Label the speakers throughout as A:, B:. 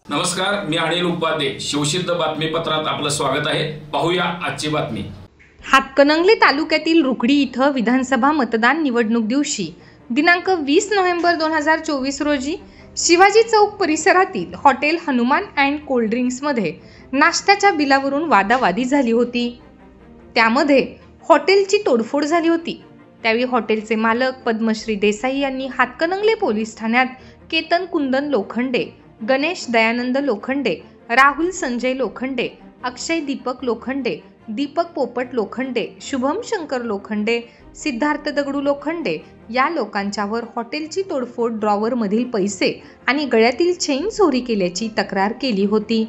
A: नमस्कार, मी अनिल उपाध्ये. शिवसिद्ध बातमीपत्रात आपलं स्वागत आहे. पाहूया आजची बातमी.
B: हातकणंगले तालुक्यातील रुकडी इथं विधानसभा मतदान निवडणूक दिवशी दिनांक 20 नोव्हेंबर 2024 रोजी शिवाजी चौक परिसरातील हॉटेल हनुमान अँड कोल्ड ड्रिंक्समध्ये नाश्त्याच्या बिलावरून वादावादी झाली होती. त्यामध्ये हॉटेलची तोडफोड झाली होती. त्यावेळी हॉटेलचे मालक पद्मश्री देसाई यांनी हातकणंगले पोलीस ठाण्यात केतन कुंदन लोखंडे, गणेश दयानंद लोखंडे, राहुल संजय लोखंडे, अक्षय दीपक लोखंडे, दीपक पोपट लोखंडे, शुभम शंकर लोखंडे, सिद्धार्थ दगडू लोखंडे या लोकांच्यावर हॉटेलची तोडफोड, ड्रॉवरमधील पैसे आणि गळ्यातील चेन चोरी केल्याची तक्रार केली होती.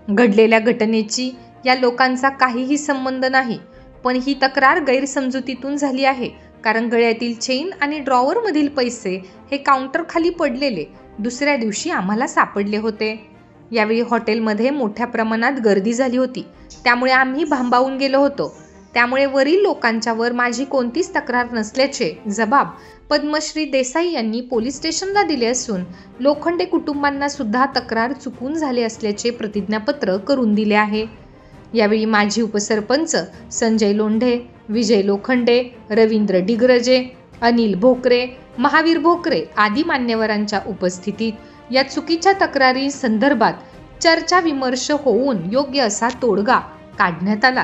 B: घडलेल्या घटनेची या लोकांचा काहीही संबंध नाही, पण ही तक्रार गैरसमजुतीतून झाली आहे. कारण गळ्यातील चेन आणि ड्रॉवरमधील पैसे हे काउंटर खाली पडलेले दुसऱ्या दिवशी आम्हाला सापडले होते. यावेळी हॉटेलमध्ये मोठ्या प्रमाणात गर्दी झाली होती, त्यामुळे आम्ही भांबावून गेलो होतो. त्यामुळे वरील लोकांच्यावर माझी कोणतीच तक्रार नसल्याचे जबाब पद्मश्री देसाई यांनी पोलीस स्टेशनला दिले असून लोखंडे कुटुंबांना सुद्धा तक्रार चुकून झाले असल्याचे प्रतिज्ञापत्र करून दिले आहे. यावेळी माजी उपसरपंच संजय लोंढे, विजय लोखंडे, रवींद्र डिग्रजे, अनिल भोकरे, महावीर भोकरे आदी मान्यवरांच्या उपस्थितीत या चुकीच्या तक्रारी संदर्भात चर्चा विमर्श होऊन योग्य असा तोडगा काढण्यात आला.